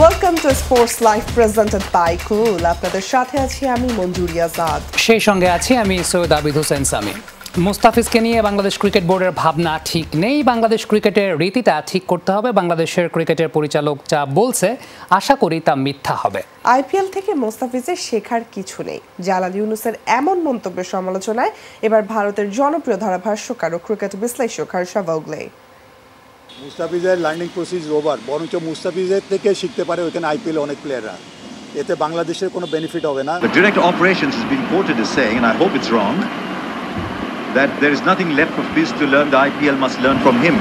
Welcome to sports live presented by cool. আপনাদের সাথে আছি আমি মঞ্জুরি আজাদ, সেই সঙ্গে আছি আমি সৈয়দ আবিদ হোসেন সামি। মুস্তাফিজকে নিয়ে বাংলাদেশ ক্রিকেট বোর্ডের ভাবনা ঠিক নেই, বাংলাদেশ ক্রিকেটের রীতিটা ঠিক করতে হবে। বাংলাদেশের ক্রিকেটের পরিচালক যা বলছে আশা করি তা মিথ্যা হবে। আইপিএল থেকে মুস্তাফিজের শেখার কিছু নেই, জালাল ইউনুসের এমন মন্তব্যের সমালোচনায় এবার ভারতের জনপ্রিয় ধারাভাষ্যকার ও ক্রিকেট বিশ্লেষক হর্ষা ভোগলে। মুস্তাফিজের লার্নিং প্রসেস ওভার, বরঞ্চ মুস্তাফিজের থেকে শিখতে পারে ওখানে আইপিএল অনেক প্লেয়াররা, এতে বাংলাদেশের কোনো বেনিফিট হবে না। The director of operations has been quoted as saying, and I hope it's wrong, that there is nothing left for Fizz to learn, the IPL must learn from him.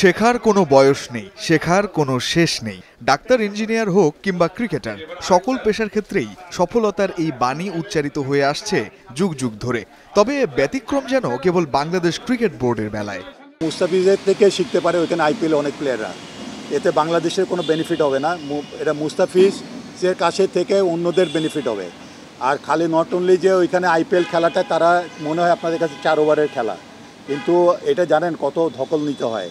শেখার কোনো বয়স নেই, শেখার কোনো শেষ নেই। ডাক্তার, ইঞ্জিনিয়ার হোক কিংবা ক্রিকেটার, সকল পেশার ক্ষেত্রেই সফলতার এই বাণী উচ্চারিত হয়ে আসছে যুগ যুগ ধরে। তবে ব্যতিক্রম যেন কেবল বাংলাদেশ ক্রিকেট বোর্ডের বেলায়। মুস্তাফিজের থেকে শিখতে পারে ওখানে আইপিএল অনেক প্লেয়াররা, এতে বাংলাদেশের কোনো বেনিফিট হবে না। এটা মুস্তাফিজের কাছে থেকে অন্যদের বেনিফিট হবে। আর খালি নট অনলি যে ওইখানে আইপিএল খেলাটা তারা মনে হয় আপনাদের কাছে 4 ওভারের খেলা, কিন্তু এটা জানেন কত ধকল নিতে হয়।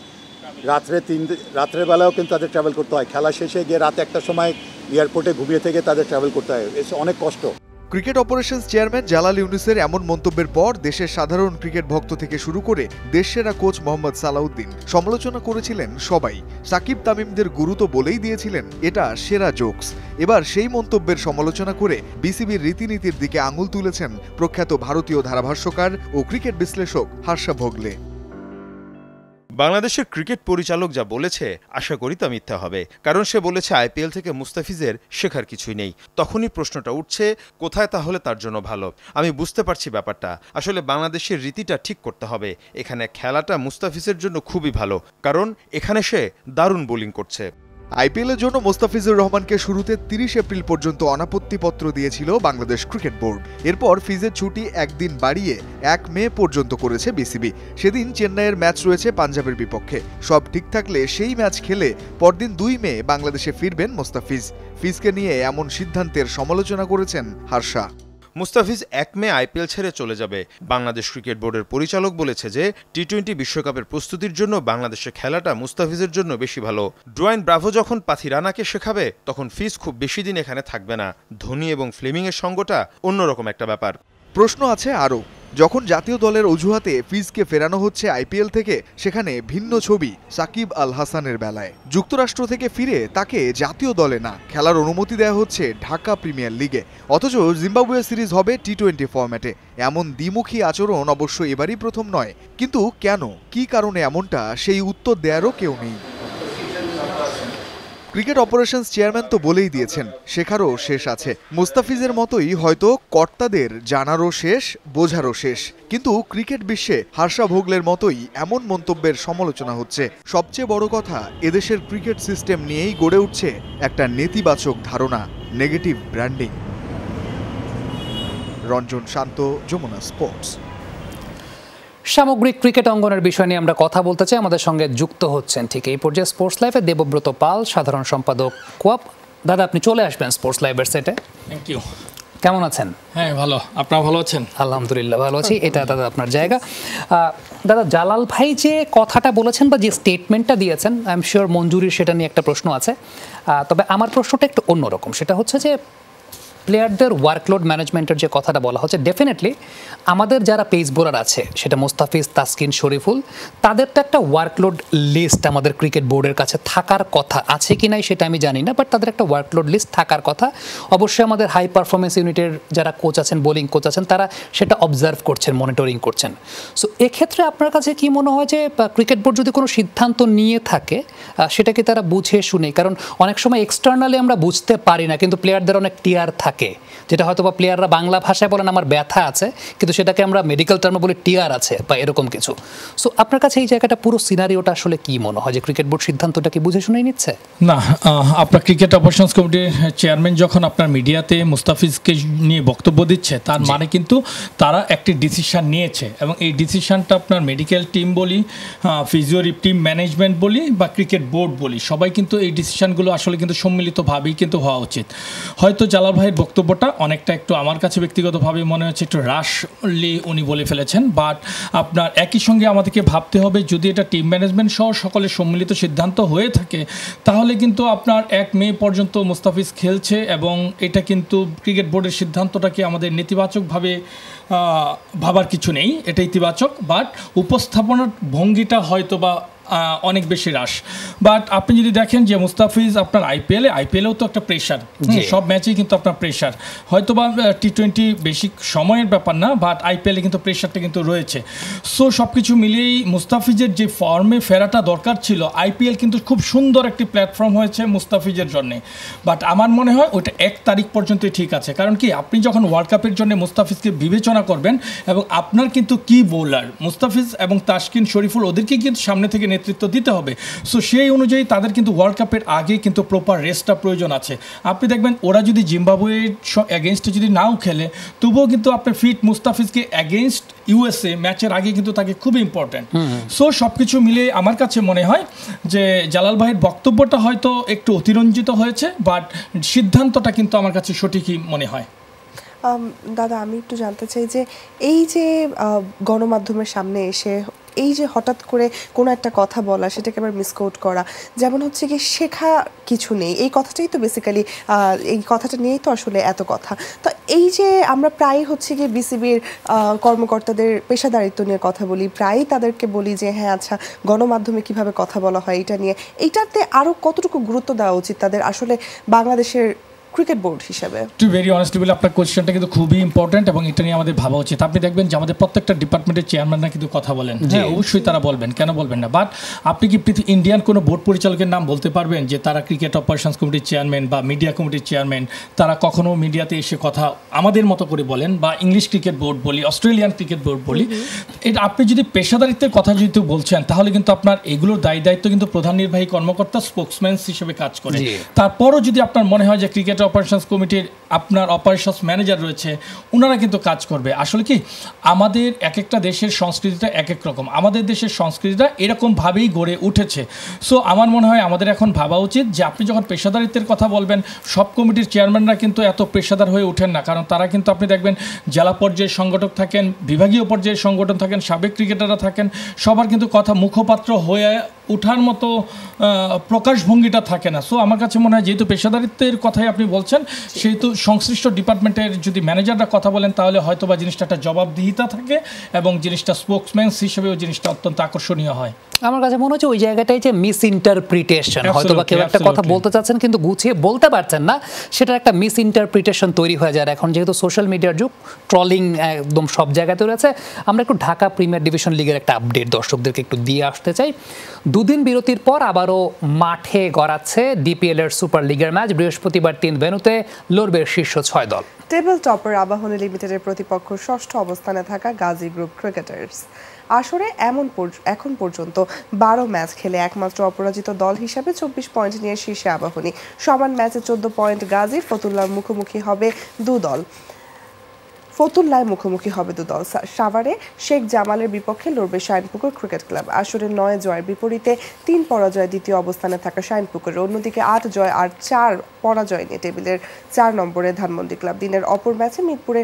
রাত্রেবেলাও কিন্তু তাদের ট্রাভেল করতে হয়, খেলা শেষে গিয়ে রাত 1টার সময় এয়ারপোর্টে ঘুমিয়ে থেকে তাদের ট্রাভেল করতে হয়, অনেক কষ্ট। ক্রিকেট অপারেশনস চেয়ারম্যান জালাল ইউনুসের এমন মন্তব্যের পর দেশের সাধারণ ক্রিকেট ভক্ত থেকে শুরু করে দেশসেরা কোচ মোহাম্মদ সালাউদ্দিন সমালোচনা করেছিলেন সবাই। সাকিব তামিমদের গুরুত্ব বলেই দিয়েছিলেন এটা সেরা জোকস। এবার সেই মন্তব্যের সমালোচনা করে বিসিবির রীতিনীতির দিকে আঙুল তুলেছেন প্রখ্যাত ভারতীয় ধারাভাষ্যকার ও ক্রিকেট বিশ্লেষক হর্ষা ভোগলে। বাংলাদেশের ক্রিকেট পরিচালক যা বলেছে আশা করি তা মিথ্যা হবে, কারণ সে বলেছে আইপিএল থেকে মুস্তাফিজের শেখার কিছুই নেই। তখনই প্রশ্নটা উঠছে কোথায় তাহলে তার জন্য ভালো। আমি বুঝতে পারছি ব্যাপারটা, আসলে বাংলাদেশের রীতিটা ঠিক করতে হবে। এখানে খেলাটা মুস্তাফিজের জন্য খুবই ভালো, কারণ এখানে সে দারুণ বোলিং করছে। আইপিএলের জন্য মোস্তাফিজুর রহমানকে শুরুতে 30 এপ্রিল পর্যন্ত অনাপত্তিপত্র দিয়েছিল বাংলাদেশ ক্রিকেট বোর্ড। এরপর ফিজের ছুটি একদিন বাড়িয়ে 1 মে পর্যন্ত করেছে বিসিবি। সেদিন চেন্নাইয়ের ম্যাচ রয়েছে পাঞ্জাবের বিপক্ষে। সব ঠিক থাকলে সেই ম্যাচ খেলে পরদিন 2 মে বাংলাদেশে ফিরবেন মোস্তাফিজ। ফিজকে নিয়ে এমন সিদ্ধান্তের সমালোচনা করেছেন হর্ষা। মুস্তাফিজ 1 মে আইপিএল ছেড়ে চলে যাবে। বাংলাদেশ ক্রিকেট বোর্ডের পরিচালক বলেছে যে টি-20 বিশ্বকাপের প্রস্তুতির জন্য বাংলাদেশের খেলাটা মুস্তাফিজের জন্য বেশি ভালো। ডোয়াইন ব্রাভো যখন পাথিরানাকে শেখাবে তখন ফিজ খুব বেশি দিন এখানে থাকবে না। ধোনি এবং ফ্লেমিংয়ের সঙ্গটা অন্যরকম একটা ব্যাপার। প্রশ্ন আছে আরও, যখন জাতীয় দলের অজুহাতে ফিজকে ফেরানো হচ্ছে আইপিএল থেকে, সেখানে ভিন্ন ছবি সাকিব আল হাসানের বেলায়। যুক্তরাষ্ট্র থেকে ফিরে তাকে জাতীয় দলে না খেলার অনুমতি দেওয়া হচ্ছে ঢাকা প্রিমিয়ার লিগে, অথচ জিম্বাবুয়ে সিরিজ হবে টি-20 ফরম্যাটে। এমন দ্বিমুখী আচরণ অবশ্য এবারই প্রথম নয়, কিন্তু কেন, কী কারণে এমনটা, সেই উত্তর দেওয়ারও কেউ নেই। ক্রিকেট অপারেশনস চেয়ারম্যান তো বলেই দিয়েছেন শেখারও শেষ আছে। মুস্তাফিজের মতোই হয়তো কর্তাদের জানারও শেষ, বোঝারও শেষ। কিন্তু ক্রিকেট বিশ্বে হর্ষা ভোগলের মতোই এমন মন্তব্যের সমালোচনা হচ্ছে। সবচেয়ে বড় কথা, এদেশের ক্রিকেট সিস্টেম নিয়েই গড়ে উঠছে একটা নেতিবাচক ধারণা, নেগেটিভ ব্র্যান্ডিং। রঞ্জন শান্ত, যমুনা স্পোর্টস। সামগ্রিক ক্রিকেট অঙ্গনের বিষয় নিয়ে আমরা কথা বলতে চাই। আমাদের সঙ্গে যুক্ত হচ্ছেন ঠিক এই পর্যায়ে স্পোর্টস লাইভে দেবব্রত পাল, সাধারণ সম্পাদক কোয়াপ। দাদা, আপনি চলে আসবেন স্পোর্টস লাইভের সেটে। Thank you. কেমন আছেন? হ্যাঁ, ভালো। আপনারা ভালো আছেন? আলহামদুলিল্লাহ ভালো আছি। এটা দাদা আপনার জায়গা। দাদা, জালাল ভাই যে কথাটা বলেছেন বা যে স্টেটমেন্টটা দিয়েছেন, আই এম শিওর মঞ্জুরির সেটা নিয়ে একটা প্রশ্ন আছে। তবে আমার প্রশ্নটা একটু অন্যরকম। সেটা হচ্ছে যে প্লেয়ারদের ওয়ার্কলোড ম্যানেজমেন্টের যে কথাটা বলা হচ্ছে, ডেফিনেটলি আমাদের যারা পেস বোলার আছে, সেটা মুস্তাফিজ, তাসকিন, শরীফুল, তাদের তো একটা ওয়ার্কলোড লিস্ট আমাদের ক্রিকেট বোর্ডের কাছে থাকার কথা। আছে কি নাই সেটা আমি জানি না, বাট তাদের একটা ওয়ার্কলোড লিস্ট থাকার কথা। অবশ্যই আমাদের হাই পারফরমেন্স ইউনিটের যারা কোচ আছেন, বোলিং কোচ আছেন, তারা সেটা অবজার্ভ করছেন, মনিটরিং করছেন। সো এক্ষেত্রে আপনার কাছে কি মনে হয় যে ক্রিকেট বোর্ড যদি কোনো সিদ্ধান্ত নিয়ে থাকে সেটাকে তারা বুঝে শুনে, কারণ অনেক সময় এক্সটার্নালি আমরা বুঝতে পারি না, কিন্তু প্লেয়ারদের অনেক টিয়ার থাকে, যেটা হয়তো বা প্লেয়াররা বাংলা ভাষায় বলেন আমার ব্যথা আছে, কিন্তু সেটাকে আমরা মেডিকেল টার্মে বলি টিয়ার আছে বা এরকম কিছু। সো আপনার কাছে এই জায়গাটা, পুরো সিনারিওটা আসলে কি মনে হয় যে ক্রিকেট বোর্ড সিদ্ধান্তটা কি বুঝে শুনেই নিচ্ছে? না, আপনার ক্রিকেট অপারেশনস কমিটির চেয়ারম্যান যখন আপনার মিডিয়াতে মুস্তাফিজকে নিয়ে বক্তব্য দিচ্ছে, তার মানে কিন্তু তারা একটি ডিসিশন নিয়েছে, এবং এই ডিসিশনটা আপনার মেডিকেল টিম বলি, ফিজিও টিম ম্যানেজমেন্ট বলি বা ক্রিকেট বোর্ড বলি, সবাই কিন্তু এই ডিসিশনগুলো আসলে কিন্তু সম্মিলিতভাবেই কিন্তু হওয়া উচিত। হয়তো জালাল ভাইয়ের বক্তব্যটা অনেকটা একটু আমার কাছে ব্যক্তিগতভাবে মনে হচ্ছে একটু রাশলি উনি বলে ফেলেছেন। বাট আপনার একই সঙ্গে আমাদেরকে ভাবতে হবে, যদি এটা টিম ম্যানেজমেন্ট সহ সকলের সম্মিলিত সিদ্ধান্ত হয়ে থাকে তাহলে কিন্তু আপনার 1 মে পর্যন্ত মুস্তাফিজ খেলছে, এবং এটা কিন্তু ক্রিকেট বোর্ডের সিদ্ধান্তটাকে আমাদের নেতিবাচকভাবে ভাবার কিছু নেই, এটা ইতিবাচক। বাট উপস্থাপনার ভঙ্গিটা হয়তো বা অনেক বেশি হ্রাস। বাট আপনি যদি দেখেন যে মুস্তাফিজ আপনার আইপিএলেও তো একটা প্রেশার, সব ম্যাচেই কিন্তু আপনার প্রেশার, হয়তো বা টি20 বেশি সময়ের ব্যাপার না, বাট আইপিএলে কিন্তু প্রেশারটা কিন্তু রয়েছে। সো সব কিছু মিলিয়েই মুস্তাফিজের যে ফর্মে ফেরাটা দরকার ছিল, আইপিএল কিন্তু খুব সুন্দর একটি প্ল্যাটফর্ম হয়েছে মুস্তাফিজের জন্যে। বাট আমার মনে হয় ওইটা 1 তারিখ পর্যন্তই ঠিক আছে, কারণ কি আপনি যখন ওয়ার্ল্ড কাপের জন্য মুস্তাফিজকে বিবেচনা করবেন, এবং আপনার কিন্তু কি বোলার মুস্তাফিজ এবং তাসকিন, শরীফুল, ওদেরকে কিন্তু সামনে থেকে নেতৃত্ব দিতে হবে। সো সেই অনুযায়ী তাদের কিন্তু ওয়ার্ল্ড কাপের আগে কিন্তু প্রপার রেস্টটা প্রয়োজন আছে। আপনি দেখবেন ওরা যদি জিম্বাবুয়ের এগেনস্টে যদি নাও খেলে, তবুও কিন্তু আপনার ফিট মুস্তাফিজকে এগেনস্ট ইউএসএ ম্যাচের আগে কিন্তু তাকে খুব ইম্পর্টেন্ট। সো সব কিছু মিলিয়ে আমার কাছে মনে হয় যে জালাল ভাইয়ের বক্তব্যটা হয়তো একটু অতিরঞ্জিত হয়েছে, বাট সিদ্ধান্তটা কিন্তু আমার কাছে সঠিকই মনে হয়। দাদা, আমি একটু জানতে চাই যে এই যে গণমাধ্যমের সামনে এসে এই যে হঠাৎ করে কোনো একটা কথা বলা, সেটাকে আবার মিসকোট করা, যেমন হচ্ছে কি শেখা কিছু নেই, এই কথাটাই তো বেসিক্যালি, এই কথাটা নিয়েই তো আসলে এত কথা। তো এই যে আমরা প্রায় হচ্ছে কি বিসিবির কর্মকর্তাদের পেশাদারিত্ব নিয়ে কথা বলি, প্রায়ই তাদেরকে বলি যে হ্যাঁ আচ্ছা গণমাধ্যমে কিভাবে কথা বলা হয় এটা নিয়ে, এইটাতে আরও কতটুকু গুরুত্ব দেওয়া উচিত তাদের আসলে বাংলাদেশের ক্রিকেট বোর্ড হিসেবে? টু ভেরি অনেস্টলি বলে আপনার কোয়েশ্চেনটা কিন্তু খুবই ইম্পর্টেন্ট, এবং এটা নিয়ে আমাদের ভাবা উচিত। আপনি দেখবেন যে আমাদের প্রত্যেকটা ডিপার্টমেন্টের চেয়ারম্যানরা কিন্তু কথা বলেন, হ্যাঁ অবশ্যই তারা বলবেন, কেন বলবেন না। বাট আপনি কি ইন্ডিয়ান কোনো বোর্ড পরিচালকের নাম বলতে পারবেন যে তারা ক্রিকেট অপারেশনস কমিটির চেয়ারম্যান বা মিডিয়া কমিটির চেয়ারম্যান, তারা কখনো মিডিয়াতে এসে কথা আমাদের মতো করে বলেন, বা ইংলিশ ক্রিকেট বোর্ড বলি, অস্ট্রেলিয়ান ক্রিকেট বোর্ড বলি, এটা আপনি যদি পেশাদারিত্বের কথা যেহেতু বলছেন, তাহলে কিন্তু আপনার এগুলোর দায়িত্ব কিন্তু প্রধান নির্বাহী কর্মকর্তা স্পোকসম্যান হিসেবে কাজ করে। তারপরও যদি আপনার মনে হয় যে ক্রিকেট অপারেশনস কমিটির আপনার অপারেশনস ম্যানেজার রয়েছে, ওনারা কিন্তু কাজ করবে। আসলে কি আমাদের এক একটা দেশের সংস্কৃতিটা এক এক রকম, আমাদের দেশের সংস্কৃতিটা এরকমভাবেই গড়ে উঠেছে। সো আমার মনে হয় আমাদের এখন ভাবা উচিত যে আপনি যখন পেশাদারিত্বের কথা বলবেন, সব কমিটির চেয়ারম্যানরা কিন্তু এত পেশাদার হয়ে ওঠেন না, কারণ তারা কিন্তু আপনি দেখবেন জেলা পর্যায়ের সংগঠক থাকেন, বিভাগীয় পর্যায়ের সংগঠন থাকেন, সাবেক ক্রিকেটাররা থাকেন, সবার কিন্তু কথা মুখপাত্র হয়ে ওঠার মতো প্রকাশভঙ্গিটা থাকে না। সো আমার কাছে মনে হয় যেহেতু পেশাদারিত্বের কথাই আপনি বলছেন, সেহেতু সংশ্লিষ্ট ডিপার্টমেন্টের যদি ম্যানেজাররা কথা বলেন, তাহলে হয়তো বা জিনিসটা একটা জবাবদিহিতা থাকে, এবং জিনিসটা স্পোকসম্যান হিসেবেও জিনিসটা অত্যন্ত আকর্ষণীয় হয়। আমার কাছে মনে হচ্ছে ওই জায়গাটাই যে মিস ইন্টারপ্রিটেশন, হয়তো বা কেউ একটা কথা বলতে চাচ্ছেন কিন্তু গুছিয়ে বলতে পারছেন না, সেটার একটা মিস ইন্টারপ্রিটেশন তৈরি হয়ে যায়। এখন যেহেতু সোশ্যাল মিডিয়ার যুগ, ট্রলিং একদম সব জায়গাতে রয়েছে। আমরা একটু ঢাকা প্রিমিয়ার ডিভিশন লিগের একটা আপডেট দর্শকদেরকে একটু দিয়ে আসতে চাই। 2 দিন বিরতির পর আবারও মাঠে গড়াচ্ছে ডিপিএল এর সুপার লিগের ম্যাচ। বৃহস্পতিবার 3 ভেন্যুতে লড়বে শীর্ষ 6 দল। টেবিল টপার আবাহনী লিমিটেডের প্রতিপক্ষ 6ষ্ঠ অবস্থানে থাকা গাজী গ্রুপ ক্রিকেটার্স। আসরে এখন পর্যন্ত 12 ম্যাচ খেলে একমাত্র অপরাজিত দল হিসাবে 24 পয়েন্ট নিয়ে শীর্ষে আবাহনী। সমান ম্যাচে 14 পয়েন্ট গাজী। ফতুল্লার মুখোমুখি হবে দু দল। সাভারে শেখ জামালের বিপক্ষে লড়বে শাইনপুকুর ক্রিকেট ক্লাব। আসরে 9 জয়ের বিপরীতে 3 পরাজয় দ্বিতীয় অবস্থানে থাকা শাইনপুকুর। অন্যদিকে 8 জয় আর 4 পরাজয় নিয়ে টেবিলের 4 নম্বরে ধানমন্ডি ক্লাব। দিনের অপর ম্যাচে মিরপুরে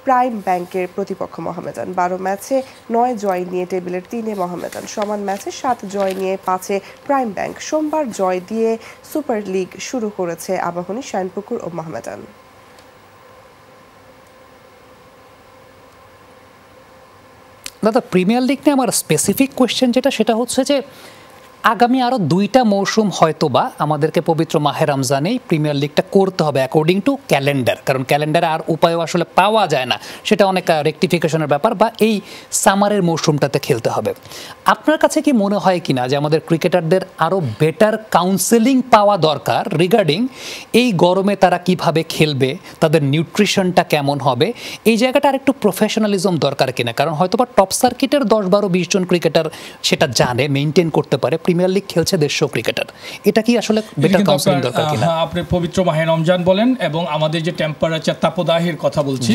প্রাইম ব্যাংকের প্রতিপক্ষ মোহামেডান। 12 ম্যাচে 9 জয় নিয়ে টেবিলের 3-এ মোহামেডান। সমান ম্যাচে 7 জয় নিয়ে 5-এ প্রাইম ব্যাংক। সোমবার জয় দিয়ে সুপার লিগ শুরু করেছে আবাহনী, শাইনপুকুর ও মোহামেডান। দাদা, প্রিমিয়ার লিগ নিয়ে আমার স্পেসিফিক কোয়েশ্চেন সেটা হচ্ছে যে আগামী আরও 2টা মৌসুম হয়তো বা আমাদেরকে পবিত্র মাহে রমজানেই প্রিমিয়ার লিগটা করতে হবে অ্যাকর্ডিং টু ক্যালেন্ডার, কারণ ক্যালেন্ডারে আর উপায়ও আসলে পাওয়া যায় না, সেটা অনেক রেকটিফিকেশনের ব্যাপার, বা এই সামারের মৌসুমটাতে খেলতে হবে। আপনার কাছে কি মনে হয় কিনা যে আমাদের ক্রিকেটারদের আরও বেটার কাউন্সেলিং পাওয়া দরকার রিগার্ডিং এই গরমে তারা কিভাবে খেলবে, তাদের নিউট্রিশনটা কেমন হবে, এই জায়গাটা আর একটু প্রফেশনালিজম দরকার কিনা? কারণ হয়তো বা টপ সার্কিটের 10, 12, 20 জন ক্রিকেটার সেটা জানে, মেনটেন করতে পারে, প্রিমিয়ার লিগ খেলছে দেশীয় ক্রিকেটার, এটা কি আসলে বেটার কাউন্সেলিং দরকার কিনা? আপনি পবিত্র মাহে রমজান বলেন এবং আমাদের যে টেম্পারেচার তাপদাহের কথা বলছি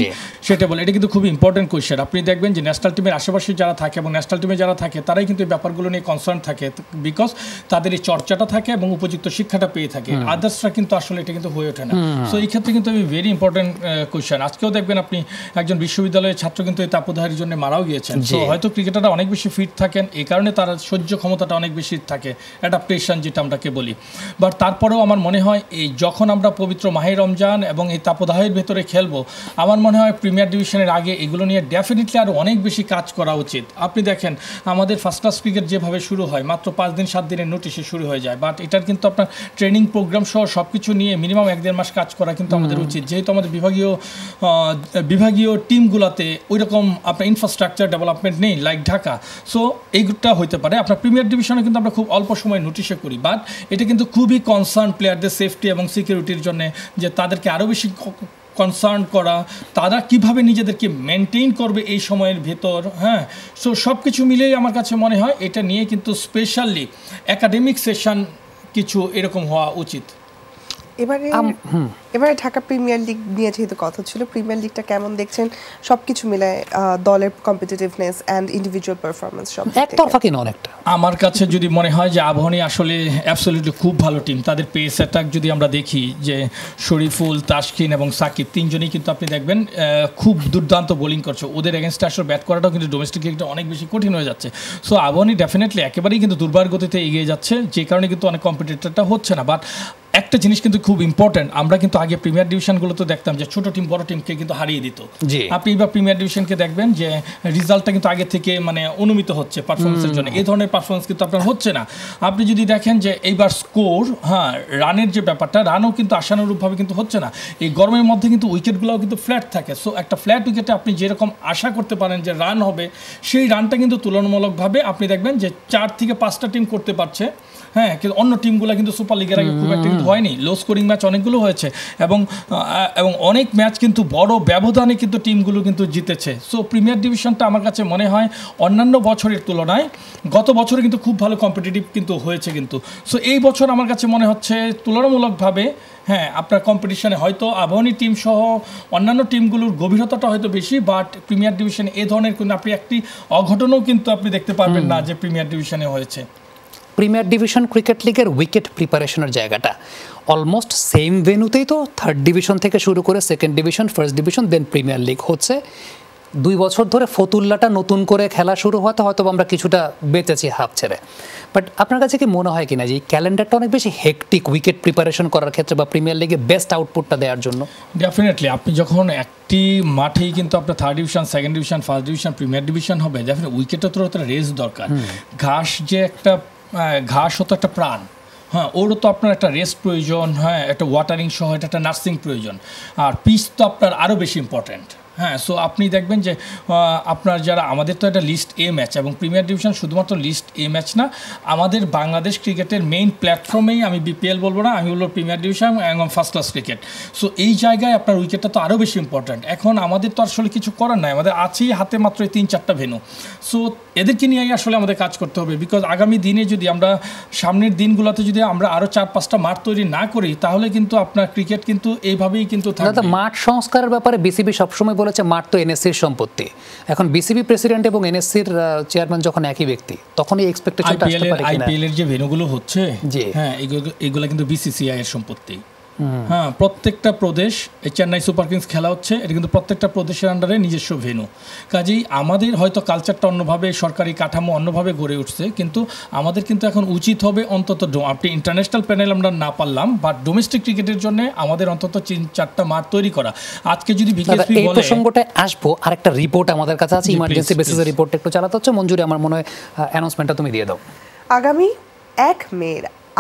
সেটা বলে, এটা কিন্তু খুব ইম্পর্টেন্ট কোয়েশ্চেন। আপনি দেখবেন যে ন্যাশনাল টিমের আশেপাশে যারা থাকে এবং ন্যাশনাল টিমে যারা থাকে তারাই কিন্তু এই ব্যাপারগুলো নিয়ে কনসার্ন থাকে, বিকজ তাদের এই চর্চাটা থাকে এবং উপযুক্ত শিক্ষাটা পেয়ে থাকে। আদার্সরা কিন্তু আসলে এটা কিন্তু হয়ে ওঠে না। সো এই ক্ষেত্রে কিন্তু ভেরি ইম্পর্টেন্ট কোয়েশ্চেন। আজকেও দেখবেন আপনি একজন বিশ্ববিদ্যালয়ের ছাত্র কিন্তু এই তাপদাহের জন্য মারাও গিয়েছেন। তো হয়তো ক্রিকেটাররা অনেক বেশি ফিট থাকেন, এই কারণে তারা সহ্য ক্ষমতাটা অনেক বেশি থাকে, অ্যাডাপ্টেশন যেটা আমরাকে বলি। বাট তারপরেও আমার মনে হয় এই যখন আমরা পবিত্র মাহে রমজান এবং এই তাপদাহের ভেতরে খেলবো, আমার মনে হয় প্রিমিয়ার ডিভিশনের আগে এগুলো নিয়ে ডেফিনেটলি আরও অনেক বেশি কাজ করা উচিত। আপনি দেখেন আমাদের ফার্স্ট ক্লাস ক্রিকেট যেভাবে শুরু হয়, মাত্র 5 দিন 7 দিনের নোটিশে শুরু হয়ে যায়, বাট এটার কিন্তু আপনার ট্রেনিং প্রোগ্রাম সহ সব কিছু নিয়ে মিনিমাম 1-1.5 মাস কাজ করা কিন্তু আমাদের উচিত, যেহেতু আমাদের বিভাগীয় টিমগুলোতে ওই রকম আপনার ইনফ্রাস্ট্রাকচার ডেভেলপমেন্ট নেই লাইক ঢাকা। সো এইটা হইতে পারে। আপনার প্রিমিয়ার ডিভিশনে কিন্তু আমরা খুব অল্প সময় নোটিশে করি, বাট এটা কিন্তু খুবই কনসার্ন প্লেয়ারদের সেফটি এবং সিকিউরিটির জন্য, যে তাদেরকে আরও বেশি কনসার্ন করা, তারা কিভাবে নিজেদেরকে মেনটেন করবে এই সময়ের ভেতর। হ্যাঁ, সো সব কিছু মিলেই আমার কাছে মনে হয় এটা নিয়ে কিন্তু স্পেশালি একাডেমিক সেশন কিছু এরকম হওয়া উচিত। এবারে ঢাকা প্রিমিয়ার লিগ নিয়ে যেহেতু কথা ছিল, প্রিমিয়ার লিগটা কেমন দেখছেন সবকিছু মিলায়, দলের কম্পিটিটিভনেস এন্ড ইন্ডিভিজুয়াল পারফরম্যান্স সব একতরফা কিনা অনেকটা? আমার কাছে যদি মনে হয় যে আবাহনী আসলে অ্যাবসলিউটলি খুব ভালো টিম। তাদের পেস অ্যাটাক যদি আমরা দেখি যে শরীফুল, তাসকিন এবং সাকিব তিনজনই কিন্তু আপনি দেখবেন খুব দুর্দান্ত বোলিং করছে। ওদের এগেনস্টে আসলে ব্যাট করাটাও কিন্তু ডোমেস্টিক ক্রিকেটে অনেক বেশি কঠিন হয়ে যাচ্ছে। সো আবাহনী ডেফিনেটলি একেবারেই কিন্তু দুর্বার গতিতে এগিয়ে যাচ্ছে, যে কারণে কিন্তু অনেক কম্পিটিটরটা হচ্ছে না। বাট একটা জিনিস কিন্তু খুব ইম্পর্টেন্ট, আমরা কিন্তু আগে প্রিমিয়ার ডিভিশনগুলোতে দেখতাম যে ছোট টিম বড় টিমকে কিন্তু হারিয়ে দিত। আপনি এবার প্রিমিয়ার ডিভিশনকে দেখবেন যে রেজাল্টটা কিন্তু আগে থেকে মানে অনুমিত হচ্ছে পারফরমেন্সের জন্য, এই ধরনের পারফরমেন্স কিন্তু আপনার হচ্ছে না। আপনি যদি দেখেন যে এইবার স্কোর, হ্যাঁ, রানের যে ব্যাপারটা, রানও কিন্তু আশানুরূপভাবে কিন্তু হচ্ছে না। এই গরমের মধ্যে কিন্তু উইকেটগুলোও কিন্তু ফ্ল্যাট থাকে। সো একটা ফ্ল্যাট উইকেটে আপনি যেরকম আশা করতে পারেন যে রান হবে, সেই রানটা কিন্তু তুলনামূলকভাবে আপনি দেখবেন যে 4 থেকে 5টা টিম করতে পারছে। হ্যাঁ, কিন্তু অন্য টিমগুলো কিন্তু সুপার লিগের আগে খুব একটা কিন্তু হয়নি। লো স্কোরিং ম্যাচ অনেকগুলো হয়েছে এবং অনেক ম্যাচ কিন্তু বড় ব্যবধানে কিন্তু টিমগুলো কিন্তু জিতেছে। সো প্রিমিয়ার ডিভিশনটা আমার কাছে মনে হয় অন্যান্য বছরের তুলনায় গত বছরে কিন্তু খুব ভালো কম্পিটিটিভ কিন্তু হয়েছে কিন্তু। সো এই বছর আমার কাছে মনে হচ্ছে তুলনামূলকভাবে, হ্যাঁ, আপনার কম্পিটিশনে হয়তো আবাহনী টিম সহ অন্যান্য টিমগুলোর গভীরতাটা হয়তো বেশি, বাট প্রিমিয়ার ডিভিশনে এ ধরনের কিন্তু আপনি একটি অঘটনও কিন্তু আপনি দেখতে পারবেন না যে প্রিমিয়ার ডিভিশনে হয়েছে। প্রিমিয়ার ডিভিশন ক্রিকেট লিগের উইকেট প্রিপারেশনের জায়গাটা অলমোস্ট সেম ভেন্যুতেই তো 3rd ডিভিশন থেকে শুরু করে 2nd ডিভিশন, 1st ডিভিশন, দেন প্রিমিয়ার লিগ হচ্ছে। 2 বছর ধরে ফতুল্লাটা নতুন করে খেলা শুরু হতে হয়তো আমরা কিছুটা বেঁচেছি হাফ ছেড়ে। বাট আপনার কাছে কি মনে হয় কিনা যে এই ক্যালেন্ডারটা অনেক বেশি হেকটিক উইকেট প্রিপারেশন করার ক্ষেত্রে বা প্রিমিয়ার লিগে বেস্ট আউটপুটটা দেওয়ার জন্য? ডেফিনেটলি আপনি যখন একটি মাঠেই কিন্তু আপনার 3rd division, 2nd division, 1st division, premier division হবে, ডেফিনেটলি উইকেটের তো রেস দরকার। ঘাস হতো একটা প্রাণ, হ্যাঁ, ওরও তো আপনার একটা রেস্ট প্রয়োজন, হ্যাঁ, একটা ওয়াটারিং সহ একটা নার্সিং প্রয়োজন, আর পিচ তো আপনার আরও বেশি ইম্পর্ট্যান্ট। হ্যাঁ, সো আপনি দেখবেন যে আপনার যারা, আমাদের তো একটা লিস্ট এ ম্যাচ এবং প্রিমিয়ার ডিভিশন শুধুমাত্র লিস্ট এ ম্যাচ না, আমাদের বাংলাদেশ ক্রিকেটের মেইন প্ল্যাটফর্মেই, আমি বিপিএল বলবো না, আমি বলবো প্রিমিয়ার ডিভিশন এবং ফার্স্ট ক্লাস ক্রিকেট। সো এই জায়গায় আপনার উইকেটটা তো আরও বেশি ইম্পর্ট্যান্ট। এখন আমাদের তো আসলে কিছু করার নাই, আমাদের আছেই হাতে মাত্র 3-4টা ভেন্যু। সো এদেরকে নিয়েই আসলে আমাদের কাজ করতে হবে, বিকজ আগামী দিনে যদি আমরা সামনের দিনগুলোতে যদি আমরা আরও 4-5টা মাঠ তৈরি না করি, তাহলে কিন্তু আপনার ক্রিকেট কিন্তু এইভাবেই কিন্তু থাকবে। মাঠ সংস্কারের ব্যাপারে বিসিবি সবসময় বলেছে মাঠ তো এনএসসির সম্পত্তি। এখন বিসিবি প্রেসিডেন্ট এবং এনএসসির চেয়ারম্যান যখন একই ব্যক্তি, তখন এই এক্সপেকটেশনটা আসতে পারে কিনা? আইপিএল এর যে ভেন্যুগুলো হচ্ছে, হ্যাঁ, এগুলো কিন্তু বিসিসিআই এর সম্পত্তি। হ্যাঁ, প্রত্যেকটা প্রদেশ, এই চেন্নাই সুপার কিংস খেলা হচ্ছে, এটা কিন্তু প্রত্যেকটা প্রদেশের আন্ডারে নিজস্ব ভেন্যু। কাজেই আমাদের হয়তো কালচারটা অন্যভাবে, সরকারি কাঠামো অন্যভাবে গড়ে উঠছে, কিন্তু আমাদের কিন্তু এখন উচিত হবে অন্তত, আপনি ইন্টারন্যাশনাল প্যানেল আমরা না পারলাম, বাট ডোমেস্টিক ক্রিকেটের জন্য আমাদের অন্তত 3-4টা মাঠ তৈরি করা। আজকে যদি বিকেএসপি বলে, এই প্রসঙ্গটায় আসবো, আরেকটা রিপোর্ট আমাদের কাছে আছে, ইমার্জেন্সি বেসিসের রিপোর্ট একটু চালাতে হচ্ছে। মঞ্জুরি, আমার মনে হয় অ্যানাউন্সমেন্টটা তুমি দিয়ে দাও। আগামী 1 মে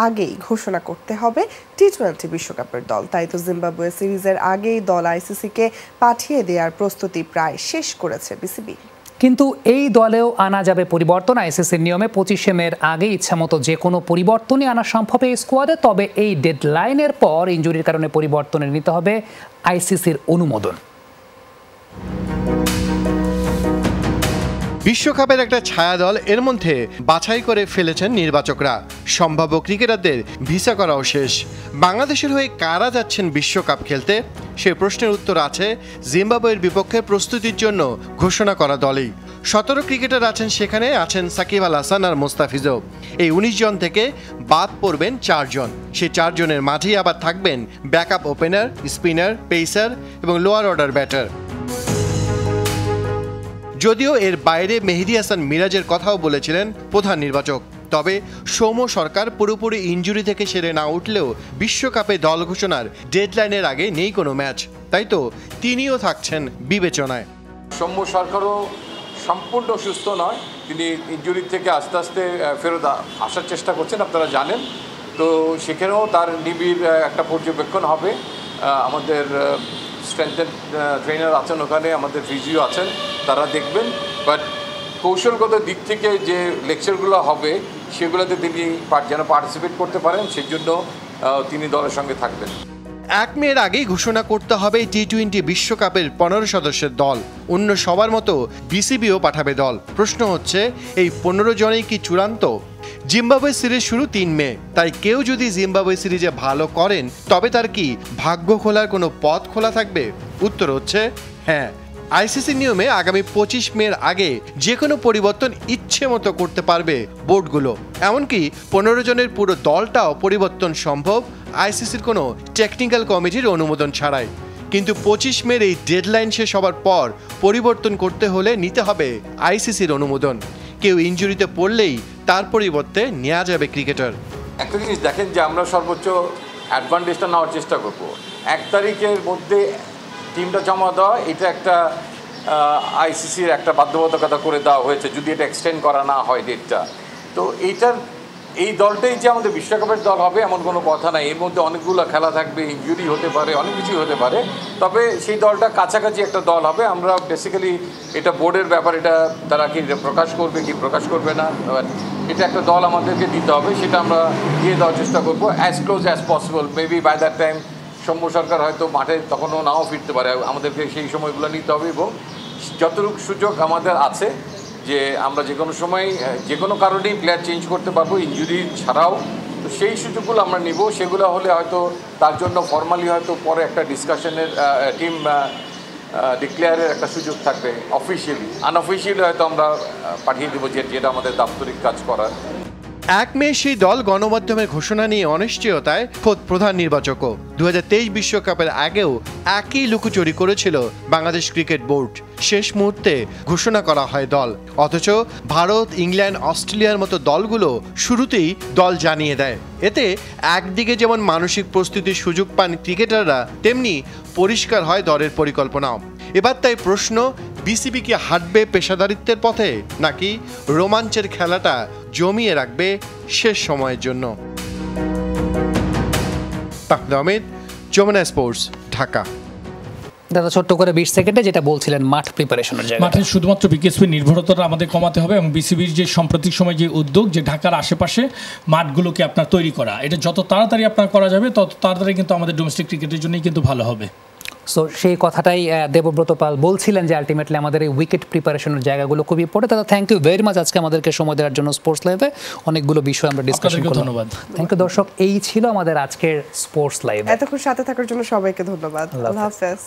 আগেই ঘোষণা করতে হবে টি20 বিশ্বকাপের দল। তাই তো জিম্বাবুয়ে সিরিজের আগেই দল আইসিসিকে পাঠিয়ে দেওয়ার প্রস্তুতি প্রায় শেষ করেছে বিসিবি। কিন্তু এই দলেও আনা যাবে পরিবর্তন। আইসিসির নিয়মে 25 মের আগে ইচ্ছামতো যে কোনো পরিবর্তনই আনা সম্ভব এই স্কোয়াডে। তবে এই ডেডলাইনের পর ইনজুরির কারণে পরিবর্তনের নিতে হবে আইসিসির অনুমোদন। বিশ্বকাপের একটা ছায়াদল এর মধ্যে বাছাই করে ফেলেছেন নির্বাচকরা। সম্ভাব্য ক্রিকেটারদের ভিসা করাও শেষ। বাংলাদেশের হয়ে কারা যাচ্ছেন বিশ্বকাপ খেলতে, সে প্রশ্নের উত্তর আছে জিম্বাবুয়ের বিপক্ষে প্রস্তুতির জন্য ঘোষণা করা দলেই। 17 ক্রিকেটার আছেন সেখানে, আছেন সাকিব আল হাসান আর মুস্তাফিজও। এই 19 জন থেকে বাদ পড়বেন 4 জন। সেই 4 জনের মাঝেই আবার থাকবেন ব্যাকআপ ওপেনার, স্পিনার, পেসার এবং লোয়ার অর্ডার ব্যাটার। যদিও এর বাইরে মেহেদী হাসান মিরাজের কথাও বলেছিলেন প্রধান নির্বাচক, তবে সৌম্য সরকার পুরোপুরি ইনজুরি থেকে সেরে না উঠলেও বিশ্বকাপে দল ঘোষণার ডেডলাইনের আগে নেই কোনো ম্যাচ, তাই তো তিনিও থাকছেন বিবেচনায়। সৌম্য সরকারও সম্পূর্ণ সুস্থ নয়, তিনি ইনজুরি থেকে আস্তে আস্তে ফেরত আসার চেষ্টা করছেন, আপনারা জানেন। তো সেখানেও তার নিবিড় একটা পর্যবেক্ষণ হবে। আমাদের স্ট্রেংথেন ট্রেনার আছেন ওখানে, আমাদের ফিজিও আছেন, তারা দেখবেন। বাট কৌশলগত দিক থেকে যে লেকচারগুলো হবে সেগুলোতে তিনি যেন পার্টিসিপেট করতে পারেন, সেই জন্য তিনি দলের সঙ্গে থাকবেন। 1 মের আগেই ঘোষণা করতে হবে টি-20 বিশ্বকাপের 15 সদস্যের দল। অন্য সবার মতো বিসিবিও পাঠাবে দল। প্রশ্ন হচ্ছে, এই 15 জনেই কি চূড়ান্ত? জিম্বাবুয়ে সিরিজ শুরু 3 মে, তাই কেউ যদি জিম্বাবুয়ে সিরিজে ভালো করেন তবে তার কি ভাগ্য খোলার কোনো পথ খোলা থাকবে? উত্তর হচ্ছে হ্যাঁ। আইসিসি নিয়মে আগামী 25 মের আগে যে কোনো পরিবর্তন ইচ্ছে মতো করতে পারবে বোর্ডগুলো। এমনকি 15 জনের পুরো দলটাও পরিবর্তন সম্ভব আইসিসির কোনো টেকনিক্যাল কমিটির অনুমোদন ছাড়াই। কিন্তু 25 মের এই ডেডলাইন শেষ হবার পর পরিবর্তন করতে হলে নিতে হবে আইসিসির অনুমোদন। কেউ ইনজুরিতে পড়লেই তার পরিবর্তে নেওয়া যাবে ক্রিকেটার। একটা জিনিস দেখেন যে আমরা সর্বোচ্চ অ্যাডভান্টেজটা নেওয়ার চেষ্টা করব। 1 তারিখের মধ্যে টিমটা জমা দেওয়া, এটা একটা আইসিসির একটা বাধ্যবাধকতা করে দেওয়া হয়েছে, যদি এটা এক্সটেন্ড করা না হয় ডেটটা। তো এই দলটাই যে আমাদের বিশ্বকাপের দল হবে এমন কোনো কথা নাই। এর মধ্যে অনেকগুলো খেলা থাকবে, ইনজুরি হতে পারে, অনেক কিছুই হতে পারে। তবে সেই দলটা কাছাকাছি একটা দল হবে। আমরা বেসিক্যালি এটা বোর্ডের ব্যাপার, এটা তারা কি প্রকাশ করবে কি প্রকাশ করবে না, এটা একটা দল আমাদেরকে দিতে হবে, সেটা আমরা দিয়ে দেওয়ার চেষ্টা করবো as close as possible. Maybe by that time Soumya Sarkar হয়তো মাঠে তখনও নাও ফিরতে পারে। আমাদেরকে সেই সময়গুলো নিতে হবে এবং যতটুকু সুযোগ আমাদের আছে যে আমরা যে কোনো সময় যে কোনো কারণেই প্লেয়ার চেঞ্জ করতে পারবো, ইনজুরি ছাড়াও। তো সেই সুযোগগুলো আমরা নিব। সেগুলো হলে হয়তো তার জন্য ফর্মালি হয়তো পরে একটা ডিসকাশনের টিম ডিক্লেয়ারের একটা সুযোগ থাকবে। অফিসিয়ালি আনঅফিসিয়ালি হয়তো আমরা পাঠিয়ে দেবো, যেটা আমাদের দাপ্তরিক কাজ করার। 1 মে সেই দল গণমাধ্যমের ঘোষণা নিয়ে অনিশ্চয়তায় খোদ প্রধান নির্বাচকও। 2023 বিশ্বকাপের আগেও একই লুকোচুরি করেছিল বাংলাদেশ ক্রিকেট বোর্ড। শেষ মুহূর্তে ঘোষণা করা হয় দল, অথচ ভারত, ইংল্যান্ড, অস্ট্রেলিয়ার মতো দলগুলো শুরুতেই দল জানিয়ে দেয়। এতে একদিকে যেমন মানসিক প্রস্তুতির সুযোগ পান ক্রিকেটাররা, তেমনি পরিষ্কার হয় দলের পরিকল্পনাও। এবার তাই প্রশ্ন, বিসিবি কি হাঁটবে পেশাদারিত্বের পথে, নাকি রোমাঞ্চের খেলাটা জমিয়ে রাখবে শেষ সময়ের জন্য? তাহমিদ, যমুনা স্পোর্টস, ঢাকা। দাদা ছোট্ট করে 20 সেকেন্ডে যেটা বলছিলেন মাঠ প্রিপারেশনের জায়গা, মাঠে শুধুমাত্র বিকেএসপি নির্ভরতাটা আমাদের কমাতে হবে এবং বিসিবির যে সাম্প্রতিক সময় যে উদ্যোগ যে ঢাকার আশেপাশে মাঠগুলোকে আপনার তৈরি করা, এটা যত তাড়াতাড়ি আপনার করা যাবে তত তাড়াতাড়ি কিন্তু আমাদের ডোমেস্টিক ক্রিকেটের জন্যই কিন্তু ভালো হবে। সো সেই কথাটাই দেবব্রত পাল বলছিলেন যে আলটিমেটলি আমাদের এই উইকেট প্রিপারেশনের জায়গাগুলো খুবই ইম্পর্টেন্ট। দাদা থ্যাংক ইউ ভেরি মাচ আজকে আমাদেরকে সময় দেওয়ার জন্য স্পোর্টস লাইভে অনেকগুলো বিষয় আমরা ডিসকাশন করলাম। ধন্যবাদ। থ্যাংক ইউ দর্শক, এই ছিল আমাদের আজকের স্পোর্টস লাইভ। এতক্ষণ সাথে থাকার জন্য সবাইকে ধন্যবাদ। আল্লাহ হাফেজ।